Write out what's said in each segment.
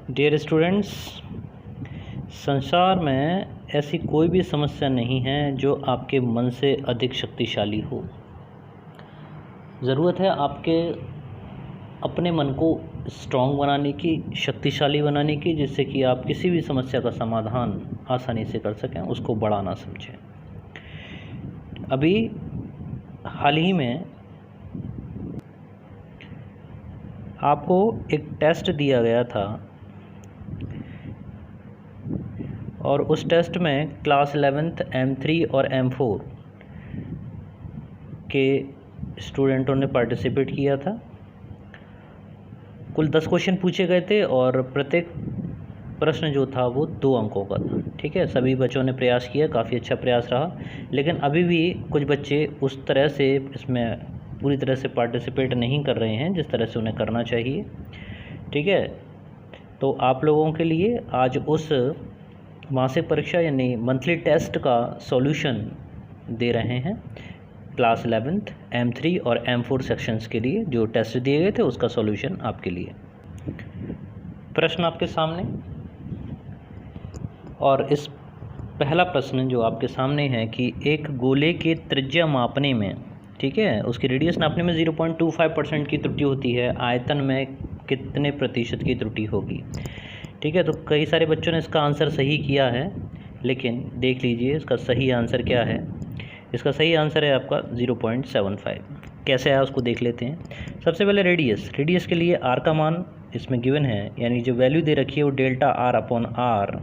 Dear students, संसार में ऐसी कोई भी समस्या नहीं है जो आपके मन से अधिक शक्तिशाली हो। ज़रूरत है आपके अपने मन को स्ट्रॉन्ग बनाने की, शक्तिशाली बनाने की, जिससे कि आप किसी भी समस्या का समाधान आसानी से कर सकें, उसको बड़ा ना समझें। अभी हाल ही में आपको एक टेस्ट दिया गया था और उस टेस्ट में क्लास 11th M3 और M4 के स्टूडेंटों ने पार्टिसिपेट किया था। कुल 10 क्वेश्चन पूछे गए थे और प्रत्येक प्रश्न जो था वो 2 अंकों का था। ठीक है, सभी बच्चों ने प्रयास किया, काफ़ी अच्छा प्रयास रहा, लेकिन अभी भी कुछ बच्चे उस तरह से इसमें पूरी तरह से पार्टिसिपेट नहीं कर रहे हैं जिस तरह से उन्हें करना चाहिए। ठीक है, तो आप लोगों के लिए आज उस मासिक परीक्षा यानी मंथली टेस्ट का सॉल्यूशन दे रहे हैं। क्लास 11th M3 और M4 सेक्शंस के लिए जो टेस्ट दिए गए थे उसका सॉल्यूशन आपके लिए। प्रश्न आपके सामने, और इस पहला प्रश्न जो आपके सामने है कि एक गोले के त्रिज्या मापने में, ठीक है, उसकी रेडियस नापने में 0.25% की त्रुटि होती है, आयतन में कितने प्रतिशत की त्रुटि होगी। ठीक है, तो कई सारे बच्चों ने इसका आंसर सही किया है, लेकिन देख लीजिए इसका सही आंसर क्या है। इसका सही आंसर है आपका 0.75। कैसे है उसको देख लेते हैं। सबसे पहले रेडियस के लिए आर का मान इसमें गिवन है, यानी जो वैल्यू दे रखी है वो delta R upon R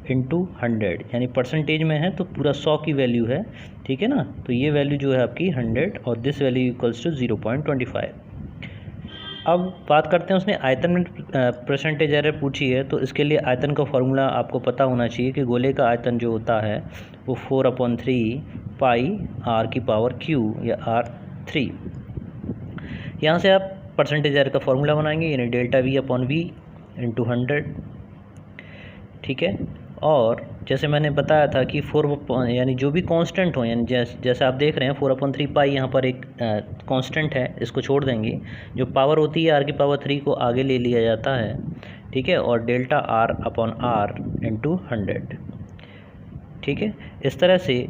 into 100, यानी परसेंटेज में है तो पूरा 100 की वैल्यू है। ठीक है ना, तो ये वैल्यू जो है आपकी 100 और दिस वैल्यू इक्वल्स टू 0.25। अब बात करते हैं, उसने आयतन में परसेंटेज एरर पूछी है, तो इसके लिए आयतन का फॉर्मूला आपको पता होना चाहिए कि गोले का आयतन जो होता है वो 4/3 पाई r की पावर q या r3। यहाँ से आप परसेंटेज एरर का फॉर्मूला बनाएंगे, यानी delta v upon V into 100। ठीक है, और जैसे मैंने बताया था कि 4 यानी जो भी कांस्टेंट हो, यानी जैसे आप देख रहे हैं 4/3 पाई यहाँ पर एक कांस्टेंट है, इसको छोड़ देंगे। जो पावर होती है r की पावर 3 को आगे ले लिया जाता है। ठीक है, और delta r upon r into 100। ठीक है, इस तरह से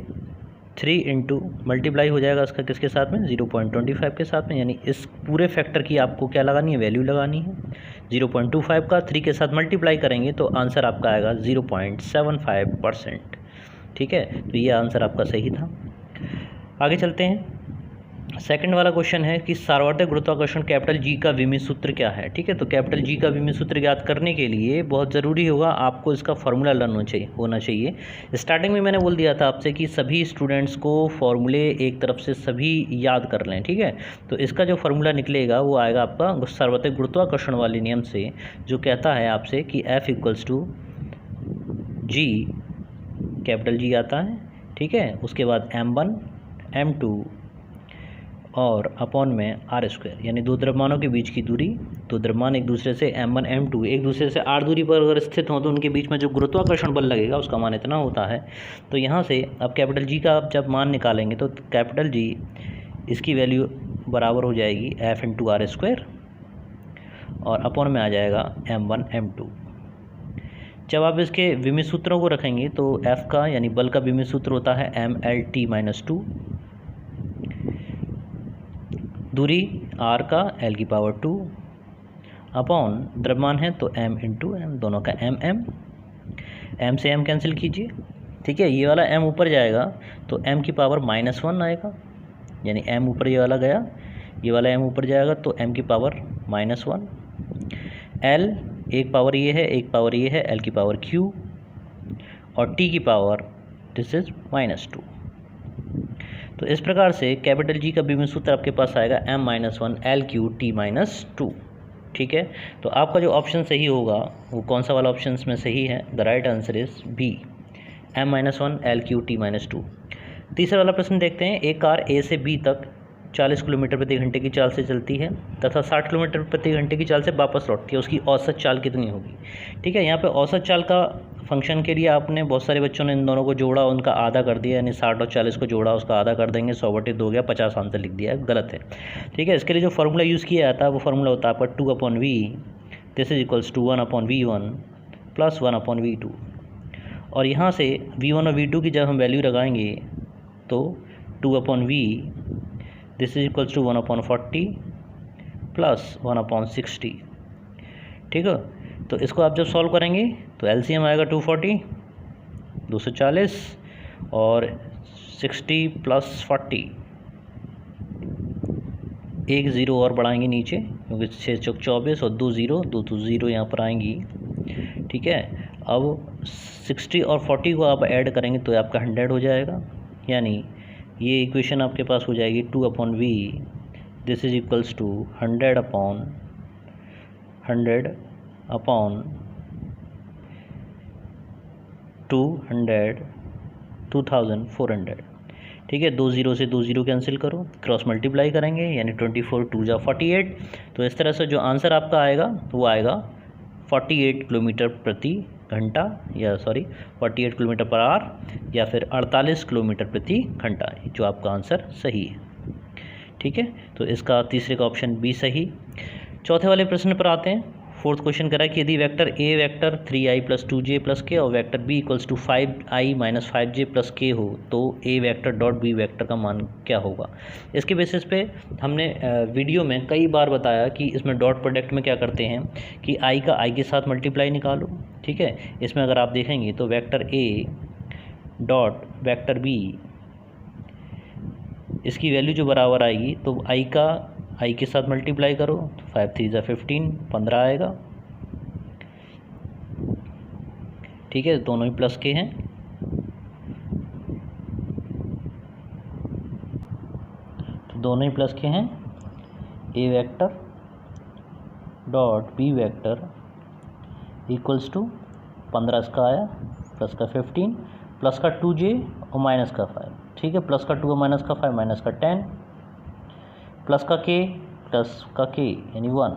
3 इंटू मल्टीप्लाई हो जाएगा इसका किसके साथ में, 0.25 के साथ में, यानी इस पूरे फैक्टर की आपको क्या लगानी है, वैल्यू लगानी है। 0.25 का 3 के साथ मल्टीप्लाई करेंगे तो आंसर आपका आएगा 0.75%। ठीक है, तो ये आंसर आपका सही था। आगे चलते हैं। सेकंड वाला क्वेश्चन है कि सार्वत्रिक गुरुत्वाकर्षण कैपिटल जी का विमीय सूत्र क्या है। ठीक है, तो कैपिटल जी का विमीय सूत्र ज्ञात करने के लिए बहुत ज़रूरी होगा आपको इसका फॉर्मूला लर्न होना चाहिए। स्टार्टिंग में मैंने बोल दिया था आपसे कि सभी स्टूडेंट्स को फॉर्मूले एक तरफ से सभी याद कर लें। ठीक है, तो इसका जो फॉर्मूला निकलेगा वो आएगा आपका सार्वत्रिक गुरुत्वाकर्षण वाले नियम से, जो कहता है आपसे कि F equals to G, capital G आता है। ठीक है, उसके बाद M1 M2 और अपॉन में r², यानी दो द्रव्यमानों के बीच की दूरी। दो द्रव्यमान एक दूसरे से M1 M2 एक दूसरे से r दूरी पर अगर स्थित हों तो उनके बीच में जो गुरुत्वाकर्षण बल लगेगा उसका मान इतना होता है। तो यहाँ से अब कैपिटल जी का आप जब मान निकालेंगे तो कैपिटल जी इसकी वैल्यू बराबर हो जाएगी F इंटू r² और अपॉन में आ जाएगा M1 M2। जब आप इसके विमीय सूत्रों को रखेंगे तो F का यानी बल का विमीय सूत्र होता है mLT-2, दूरी r का l की पावर 2 अपॉन द्रव्यमान है तो m इंटू m, दोनों का m से m कैंसिल कीजिए। ठीक है, ये वाला m ऊपर जाएगा तो m की पावर -1 आएगा, यानी m ऊपर ये वाला गया, ये वाला m ऊपर जाएगा तो m की पावर -1। l एक पावर ये है, एक पावर ये है, l की पावर q, और t की पावर दिस इज -2। तो इस प्रकार से कैपिटल जी का विमीय सूत्र आपके पास आएगा m-1 L3T-2। ठीक है, तो आपका जो ऑप्शन सही होगा वो कौन सा वाला ऑप्शन में सही है, the right answer is B, m-1 L3T-2। तीसरा वाला प्रश्न देखते हैं। एक कार ए से बी तक 40 किलोमीटर प्रति घंटे की चाल से चलती है तथा 60 किलोमीटर प्रति घंटे की चाल से वापस लौटती है, उसकी औसत चाल कितनी होगी। ठीक है, यहाँ पे औसत चाल का फंक्शन के लिए आपने बहुत सारे बच्चों ने इन दोनों को जोड़ा, उनका आधा कर दिया, यानी 60 और 40 को जोड़ा, उसका आधा कर देंगे, 100/2 हो गया, 50 आंसर लिख दिया है, गलत है। ठीक है, इसके लिए जो फार्मूला यूज़ किया जाता है वो फार्मूला होता है आपका 2/v this is equals to 1/v1 plus 1/v2। और यहाँ से v1 और v2 की जब हम वैल्यू लगाएंगे तो 2/v this is equals to 1/40 plus 1/60। ठीक है, तो इसको आप जब सॉल्व करेंगे तो एलसीएम आएगा 240 240 और 60 प्लस 40, एक ज़ीरो और बढ़ाएंगे नीचे क्योंकि 6 चौक 24 और 2 ज़ीरो यहाँ पर आएंगी। ठीक है, अब 60 और 40 को आप ऐड करेंगे तो आपका 100 हो जाएगा, यानी ये इक्वेशन आपके पास हो जाएगी 2/v this is equals to 100 upon 2400। ठीक है, 2 ज़ीरो से 2 ज़ीरो कैंसिल करो, क्रॉस मल्टीप्लाई करेंगे यानी 24 2 जा 48। तो इस तरह से जो आंसर आपका आएगा वो आएगा 48 किलोमीटर प्रति घंटा, या 48 किलोमीटर पर आवर, या फिर 48 किलोमीटर प्रति घंटा, जो आपका आंसर सही है। ठीक है, तो इसका तीसरे का ऑप्शन बी सही। चौथे वाले प्रश्न पर आते हैं। फोर्थ क्वेश्चन करा कि यदि vector A vector 3i + 2j + k और vector b = 5i - 5j + k हो तो ए वेक्टर डॉट बी वेक्टर का मान क्या होगा। इसके बेसिस पे हमने वीडियो में कई बार बताया कि इसमें डॉट प्रोडक्ट में क्या करते हैं कि i का i के साथ मल्टीप्लाई निकालो। ठीक है, इसमें अगर आप देखेंगे तो vector a dot vector b, इसकी वैल्यू जो बराबर आएगी तो i का i के साथ मल्टीप्लाई करो, 5 3 = 15 15 आएगा। ठीक है, दोनों ही प्लस के हैं। तो दोनों ही प्लस के हैं। A vector dot B vector equals to 15 इसका आया, प्लस का 15, प्लस का 2j और माइनस का 5। ठीक है, प्लस का 2 और माइनस का 5, माइनस का 10, प्लस का k यानी 1।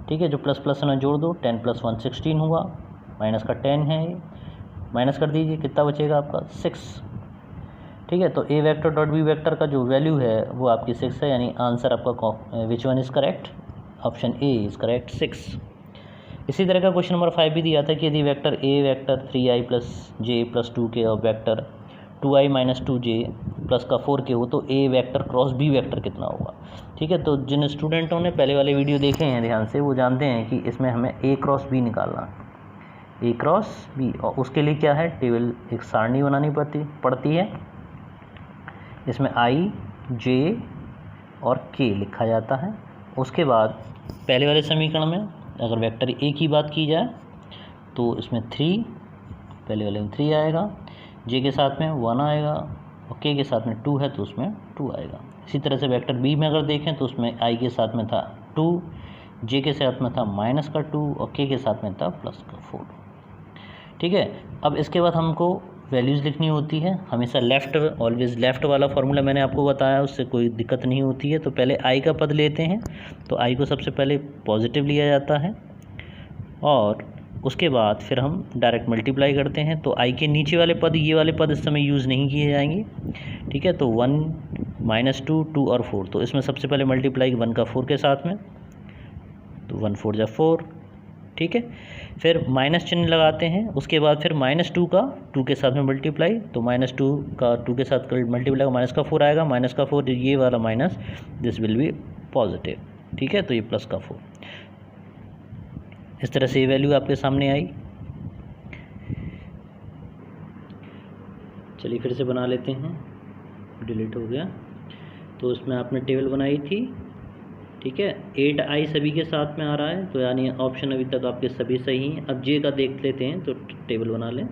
ठीक है, जो प्लस प्लस ना जोड़ दो, 10 + 1 16 हुआ, माइनस का 10 है, माइनस कर दीजिए, कितना बचेगा आपका 6। ठीक है, तो ए वेक्टर डॉट बी वेक्टर का जो वैल्यू है वो आपकी 6 है, यानी आंसर आपका which one is correct, option A is correct 6। इसी तरह का क्वेश्चन नंबर 5 भी दिया था कि यदि vector A vector 3i + j + 2k और वेक्टर 2i - 2j + का 4k हो तो ए वेक्टर क्रॉस बी वेक्टर कितना होगा। ठीक है, तो जिन स्टूडेंटों ने पहले वाले वीडियो देखे हैं ध्यान से, वो जानते हैं कि इसमें हमें ए क्रॉस बी निकालना है, ए क्रॉस बी, और उसके लिए क्या है, टेबल एक सारणी बनानी पड़ती है। इसमें i j और k लिखा जाता है। उसके बाद पहले वाले समीकरण में अगर वेक्टर ए की बात की जाए तो इसमें 3, पहले वाले में 3 आएगा, j के साथ में 1 आएगा और k के साथ में 2 है तो उसमें 2 आएगा। इसी तरह से वेक्टर b में अगर देखें तो उसमें i के साथ में था 2, j के साथ में था माइनस का 2 और k के साथ में था प्लस का 4। ठीक है, अब इसके बाद हमको वैल्यूज़ लिखनी होती है। हमेशा ऑलवेज लेफ़्ट वाला फार्मूला मैंने आपको बताया, उससे कोई दिक्कत नहीं होती है। तो पहले i का पद लेते हैं, तो i को सबसे पहले पॉजिटिव लिया जाता है और उसके बाद फिर हम डायरेक्ट मल्टीप्लाई करते हैं। तो i के नीचे वाले पद, ये वाले पद इस समय यूज़ नहीं किए जाएंगे। ठीक है, तो 1 - 2 2 और 4, तो इसमें सबसे पहले मल्टीप्लाई 1 का 4 के साथ में, तो 1 4 = 4। ठीक है, फिर माइनस चिन्ह लगाते हैं, उसके बाद फिर -2 का 2 के साथ में मल्टीप्लाई, तो -2 का 2 के साथ मल्टीप्लाई, माइनस का 4 आएगा, माइनस का 4 ये वाला minus, this will B positive. ठीक है, तो ये प्लस का 4। इस तरह से ये वैल्यू आपके सामने आई। चलिए फिर से बना लेते हैं, डिलीट हो गया। तो इसमें आपने टेबल बनाई थी। ठीक है, 8i सभी के साथ में आ रहा है, तो यानी ऑप्शन अभी तक आपके सभी सही हैं। अब j का देख लेते हैं, तो टेबल बना लें,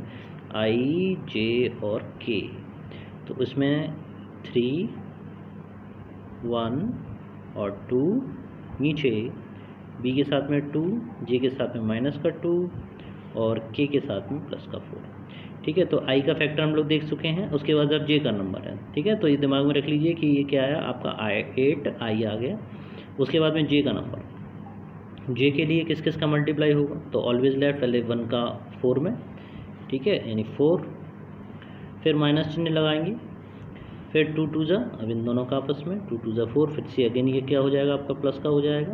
i j और k। तो इसमें 3 1 और 2, नीचे b के साथ में 2, j के साथ में माइनस का 2 और k के साथ में प्लस का 4। ठीक है, तो i का फैक्टर हम लोग देख चुके हैं। उसके बाद अब j का नंबर है। ठीक है, तो ये दिमाग में रख लीजिए कि ये क्या आया आपका 8i आ गया। उसके बाद में j का नंबर, j के लिए किस किस का मल्टीप्लाई होगा, तो ऑलवेज लेफ्ट, पहले 1 का 4 में। ठीक है, यानी 4, फिर माइनस चिन्ह लगाएंगे, फिर 2 2 जा, अब इन दोनों का आपस में 2 2 = 4, फिर से अगेन ये क्या हो जाएगा आपका प्लस का हो जाएगा।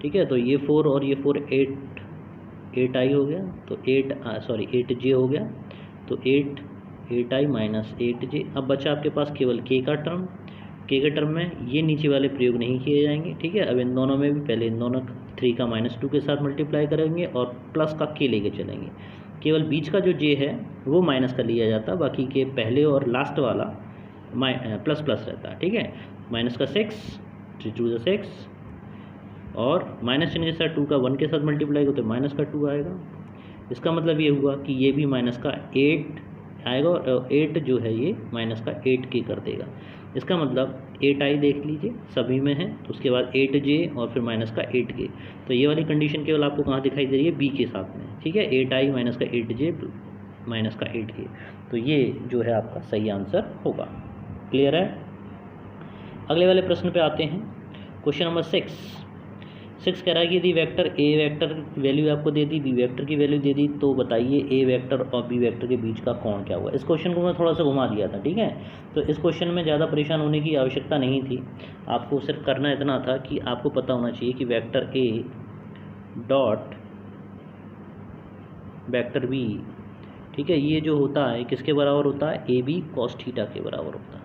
ठीक है। तो ये 4 और ये 4 8 आई हो गया, तो 8 जे हो गया, तो 8 आई माइनस 8 जे। अब बचा आपके पास केवल के का टर्म। के के टर्म में ये नीचे वाले प्रयोग नहीं किए जाएंगे, ठीक है। अब इन दोनों में भी पहले इन दोनों 3 का -2 के साथ मल्टीप्लाई करेंगे और प्लस का के लेके चलेंगे। केवल बीच का जो जे है वो माइनस का लिया जाता, बाकी के पहले और लास्ट वाला प्लस प्लस रहता, ठीक है। माइनस का 6, 3 2 6, और माइनस चिन्ह के साथ 2 का 1 के साथ मल्टीप्लाई करो तो माइनस का 2 आएगा। इसका मतलब ये हुआ कि ये भी माइनस का 8 आएगा, और 8 जो है ये माइनस का 8 के कर देगा। इसका मतलब 8 आई देख लीजिए सभी में है, तो उसके बाद 8 जे और फिर माइनस का 8 के। तो ये वाली कंडीशन केवल आपको कहाँ दिखाई दे रही है, बी के साथ में, ठीक है। 8 आई माइनस का 8 जे माइनस का 8 के, तो ये जो है आपका सही आंसर होगा। क्लियर है। अगले वाले प्रश्न पे आते हैं। क्वेश्चन नंबर 6 कह रहा है कि यदि वेक्टर ए वेक्टर की वैल्यू आपको दे दी, बी वेक्टर की वैल्यू दे दी, तो बताइए ए वेक्टर और बी वेक्टर के बीच का कोण क्या हुआ। इस क्वेश्चन को मैं थोड़ा सा घुमा दिया था, ठीक है। तो इस क्वेश्चन में ज़्यादा परेशान होने की आवश्यकता नहीं थी, आपको सिर्फ करना इतना था कि आपको पता होना चाहिए कि vector A dot vector B, ठीक है, ये जो होता है किसके बराबर होता है, ए बी कॉस थीटा के बराबर होता है,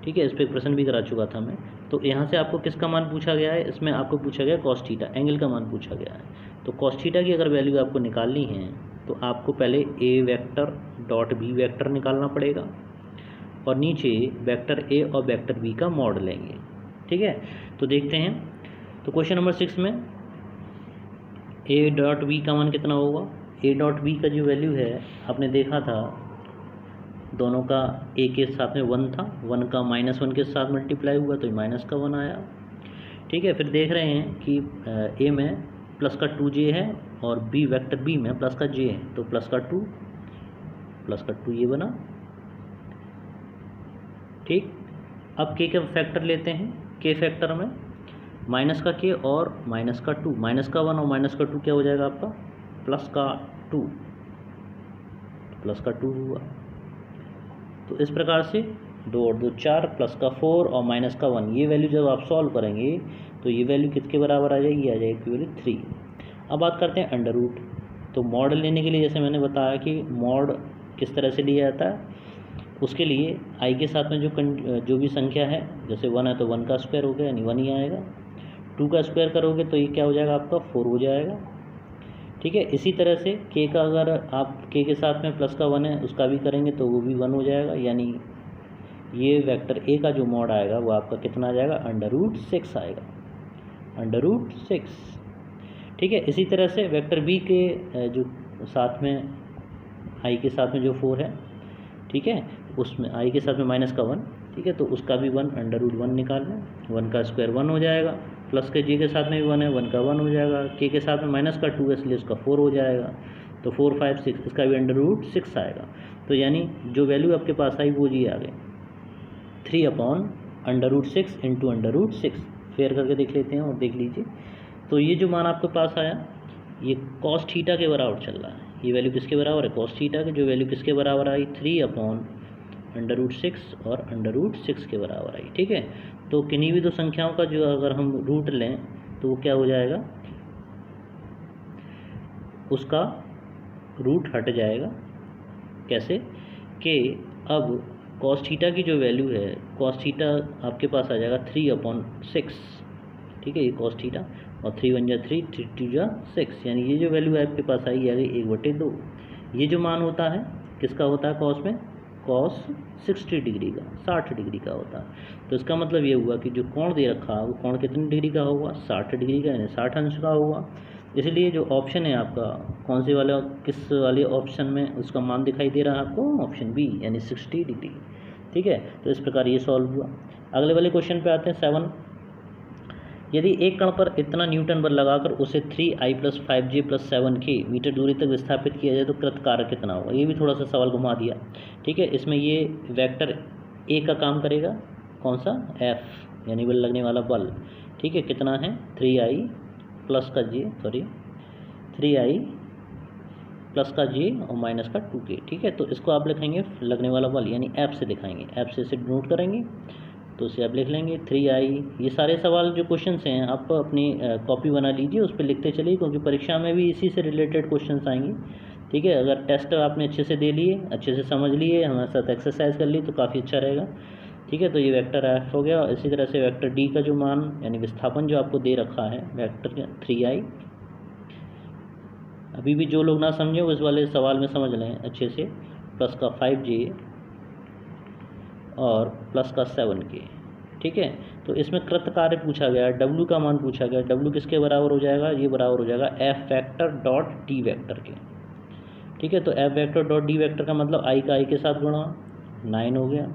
ठीक है। इस पर प्रश्न भी करा चुका था मैं। तो यहाँ से आपको किसका मान पूछा गया है, इसमें आपको पूछा गया कॉस थीटा, एंगल का मान पूछा गया है। तो कॉस थीटा की अगर वैल्यू आपको निकालनी है तो आपको पहले ए वेक्टर डॉट बी वेक्टर निकालना पड़ेगा, और नीचे वेक्टर ए और वेक्टर बी का मॉड लेंगे, ठीक है। तो देखते हैं। तो क्वेश्चन नंबर 6 में ए डॉट बी का मान कितना होगा। ए डॉट बी का जो वैल्यू है आपने देखा था, दोनों का ए के साथ में 1 था, 1 का -1 के साथ मल्टीप्लाई हुआ तो माइनस का 1 आया, ठीक है। फिर देख रहे हैं कि ए में प्लस का 2 जे है और बी वेक्टर बी में प्लस का जे है, तो प्लस का 2 ये बना, ठीक। अब के फैक्टर लेते हैं, के फैक्टर में माइनस का के और माइनस का 2, माइनस का 1 और माइनस का 2 क्या हो जाएगा आपका, प्लस का 2, प्लस का 2 हुआ। तो इस प्रकार से 2 और 2 4, प्लस का 4 और माइनस का 1, ये वैल्यू जब आप सॉल्व करेंगे तो ये वैल्यू किसके बराबर आ जाएगी, आ जाएगी वैल्यू 3। अब बात करते हैं अंडर रूट। तो मॉड लेने के लिए जैसे मैंने बताया कि मॉड किस तरह से लिया जाता है, उसके लिए आई के साथ में जो भी संख्या है, जैसे 1 है तो 1 का स्क्वायर हो गया यानी 1 ही आएगा, 2 का स्क्वायर करोगे तो ये क्या हो जाएगा आपका 4 हो जाएगा, ठीक है। इसी तरह से के का अगर आप के के साथ में प्लस का 1 है उसका भी करेंगे तो वो भी 1 हो जाएगा, यानी ये वेक्टर ए का जो मॉड आएगा वो आपका कितना आ जाएगा, √6 आएगा, √6, ठीक है। इसी तरह से वेक्टर बी के जो साथ में आई के साथ में जो 4 है, ठीक है, उसमें आई के साथ में माइनस का 1, ठीक है, तो उसका भी 1 √1 निकालना, 1 का स्क्वायर 1 हो जाएगा, प्लस के जे के साथ में भी 1 है, 1 का 1 हो जाएगा, के साथ में माइनस का 2 है इसलिए उसका 4 हो जाएगा, तो 4 5 6, इसका भी √6 आएगा। तो यानी जो वैल्यू आपके पास आई वो जी आ गई 3/√6 इंटू √6। फेयर करके देख लेते हैं और देख लीजिए। तो ये जो मान आपके पास आया ये कॉस थीटा के बराबर चल रहा है, ये वैल्यू किसके बराबर है, कॉस थीटा के, जो वैल्यू किसके बराबर आई 3/√6 और √6 के बराबर आई, ठीक है। तो किन्हीं भी दो संख्याओं का जो अगर हम रूट लें तो वो क्या हो जाएगा, उसका रूट हट जाएगा। कैसे कि अब कॉस थीटा की जो वैल्यू है, कॉस थीटा आपके पास आ जाएगा 3/6, ठीक है, ये कॉस थीटा, और 3 1 जा 3, 3 2 जा 6, यानी ये जो वैल्यू आपके पास आई आ गई 1/2। ये जो मान होता है किसका होता है कॉस में, कॉस 60 डिग्री का, 60 डिग्री का होता है। तो इसका मतलब ये हुआ कि जो कोण दे रखा है वो कोण कितनी डिग्री का होगा, 60 डिग्री का, यानी 60 अंश का होगा। इसलिए जो ऑप्शन है आपका कौन से वाले, किस वाले ऑप्शन में उसका मान दिखाई दे रहा है आपको, ऑप्शन बी यानी 60 डिग्री, ठीक है। तो इस प्रकार ये सॉल्व हुआ। अगले वाले क्वेश्चन पे आते हैं 7। यदि एक कण पर इतना न्यूटन बल लगाकर उसे 3i + 5j + 7k मीटर दूरी तक विस्थापित किया जाए तो कृत कार्य कितना होगा। ये भी थोड़ा सा सवाल घुमा दिया, ठीक है। इसमें ये वेक्टर ए का काम करेगा, कौन सा, F यानी बल लगने वाला बल, ठीक है, कितना है 3i + का j, 3i + का j और माइनस का 2k, ठीक है। तो इसको आप लिखेंगे लगने वाला बल यानी F से दिखाएंगे, F से इसे नोट करेंगे तो उसे आप लिख लेंगे 3i। ये सारे सवाल जो क्वेश्चंस हैं आप अपनी कॉपी बना लीजिए, उस पर लिखते चलिए, क्योंकि परीक्षा में भी इसी से रिलेटेड क्वेश्चंस आएंगे। ठीक है, अगर टेस्ट आपने अच्छे से दे लिए, अच्छे से समझ लिए, हमारे साथ एक्सरसाइज कर ली तो काफ़ी अच्छा रहेगा। ठीक है, तो ये वेक्टर एफ हो गया। इसी तरह से वेक्टर डी का जो मान यानी विस्थापन जो आपको दे रखा है वेक्टर 3i। अभी भी जो लोग ना समझे वो इस वाले सवाल में समझ लें अच्छे से। प्लस का 5j और प्लस का 7k। ठीक है, तो इसमें कृत कार्य पूछा गया, W का मान पूछा गया। W किसके बराबर हो जाएगा? ये बराबर हो जाएगा F vector dot D vector के। ठीक है, तो F vector dot D vector का मतलब i का i के साथ गुणा 9 हो गया,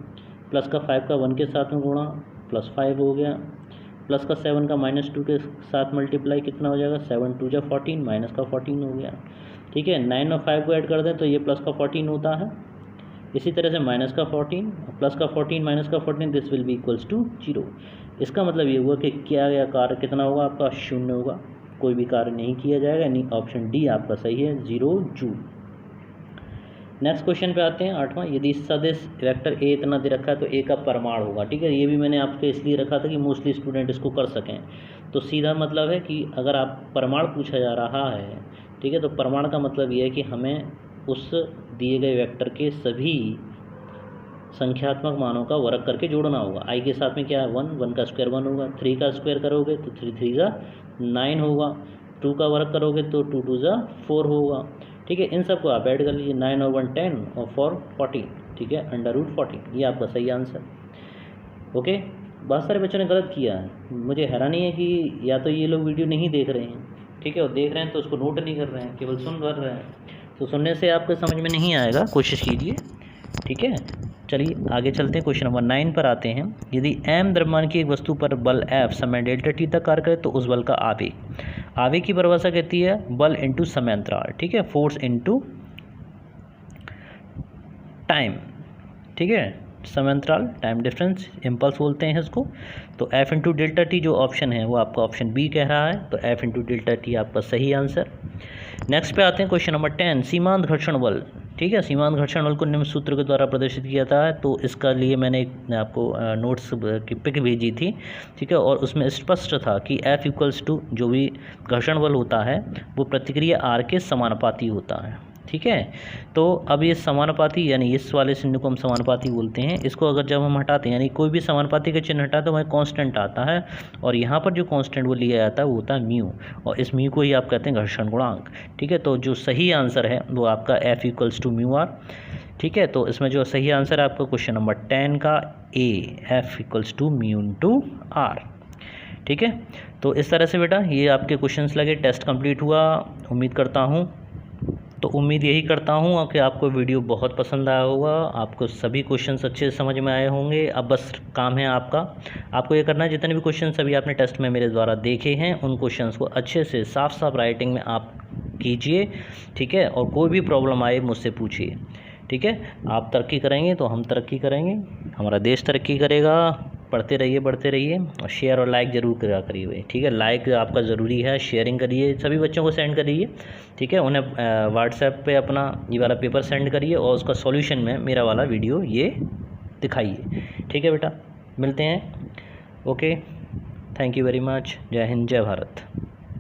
प्लस का 5 का 1 के साथ में गुणा प्लस 5 हो गया, प्लस का 7 का -2 के साथ मल्टीप्लाई कितना हो जाएगा? 7 2 जा 14, माइनस का 14 हो गया। ठीक है, 9 और 5 को ऐड कर दें तो ये प्लस का 14 होता है। इसी तरह से माइनस का 14 प्लस का 14 माइनस का 14, this will be equals to 0। इसका मतलब ये हुआ कि किया गया कार्य कितना होगा? आपका 0 होगा, कोई भी कार्य नहीं किया जाएगा, यानी ऑप्शन डी आपका सही है, 0 जूल। नेक्स्ट क्वेश्चन पे आते हैं, 8वां। यदि सदिश वेक्टर ए इतना दे रखा है तो ए का परमाणु होगा। ठीक है, ये भी मैंने आपके इसलिए रखा था कि मोस्टली स्टूडेंट इसको कर सकें। तो सीधा मतलब है कि अगर आप परमाणु पूछा जा रहा है, ठीक है, तो परमाणु का मतलब ये है कि हमें उस दिए गए वेक्टर के सभी संख्यात्मक मानों का वर्ग करके जोड़ना होगा। आई के साथ में क्या है? 1, 1 का स्क्वायर 1 होगा, 3 का स्क्वायर करोगे तो 3 3 जा 9 होगा, 2 का वर्ग करोगे तो 2 2 जा 4 होगा। ठीक है, इन सबको आप ऐड कर लीजिए, 9 और 1 10 और 4 14। ठीक है, √14 ये आपका सही आंसर। ओके, बहुत सारे बच्चों ने गलत किया है। मुझे हैरानी है कि या तो ये लोग वीडियो नहीं देख रहे हैं, ठीक है, और देख रहे हैं तो उसको नोट नहीं कर रहे हैं, केवल सुन कर रहे हैं। तो सुनने से आपको समझ में नहीं आएगा, कोशिश कीजिए। ठीक है, चलिए आगे चलते हैं। क्वेश्चन नंबर 9 पर आते हैं। यदि m द्रव्यमान की एक वस्तु पर बल F समय डेल्टा t तक कार्य करे तो उस बल का आवेग की परिभाषा कहती है बल इंटू समय अंतराल। ठीक है, फोर्स इंटू टाइम। ठीक है, समय अंतराल, टाइम डिफरेंस, इम्पल्स बोलते हैं इसको। तो F इंटू डेल्टा टी जो ऑप्शन है वो आपका ऑप्शन बी कह रहा है, तो F इंटू डेल्टा टी आपका सही आंसर। नेक्स्ट पे आते हैं क्वेश्चन नंबर 10, सीमांत घर्षण बल। ठीक है, सीमांत घर्षण बल को निम्न सूत्र के द्वारा प्रदर्शित किया जाता है। तो इसका लिए मैंने आपको नोट्स की पिक भेजी थी। ठीक है, और उसमें स्पष्ट था कि F इक्वल्स टू जो भी घर्षण बल होता है वो प्रतिक्रिया R के समानुपाती होता है। ठीक है, तो अब ये समानुपाती यानी इस वाले चिन्ह को हम समानुपाती बोलते हैं। इसको अगर जब हम हटाते हैं यानी कोई भी समानुपाती का चिन्ह हटाते तो वह कांस्टेंट आता है, और यहाँ पर जो कांस्टेंट वो लिया जाता है वो होता है म्यू, और इस म्यू को ही आप कहते हैं घर्षण गुणांक। ठीक है, तो जो सही आंसर है वो आपका F equals to mu R. ठीक है, तो इसमें जो सही आंसर है आपका क्वेश्चन नंबर 10 का A, F equals to mu into R. ठीक है, तो इस तरह से बेटा ये आपके क्वेश्चंस लगे। टेस्ट कंप्लीट हुआ, उम्मीद करता हूँ, तो उम्मीद यही करता हूँ कि आपको वीडियो बहुत पसंद आया होगा, आपको सभी क्वेश्चंस अच्छे से समझ में आए होंगे। अब बस काम है आपको ये करना है, जितने भी क्वेश्चंस अभी आपने टेस्ट में मेरे द्वारा देखे हैं उन क्वेश्चंस को अच्छे से साफ राइटिंग में आप कीजिए। ठीक है, और कोई भी प्रॉब्लम आए मुझसे पूछिए। ठीक है, आप तरक्की करेंगे तो हम तरक्की करेंगे, हमारा देश तरक्की करेगा। पढ़ते रहिए, बढ़ते रहिए, और शेयर और लाइक ज़रूर करिए। ठीक है, लाइक आपका ज़रूरी है, शेयरिंग करिए, सभी बच्चों को सेंड करिए। ठीक है, उन्हें व्हाट्सएप पे अपना ये वाला पेपर सेंड करिए और उसका सॉल्यूशन में मेरा वाला वीडियो ये दिखाइए। ठीक है बेटा, मिलते हैं। Okay, thank you very much. जय हिंद, जय भारत।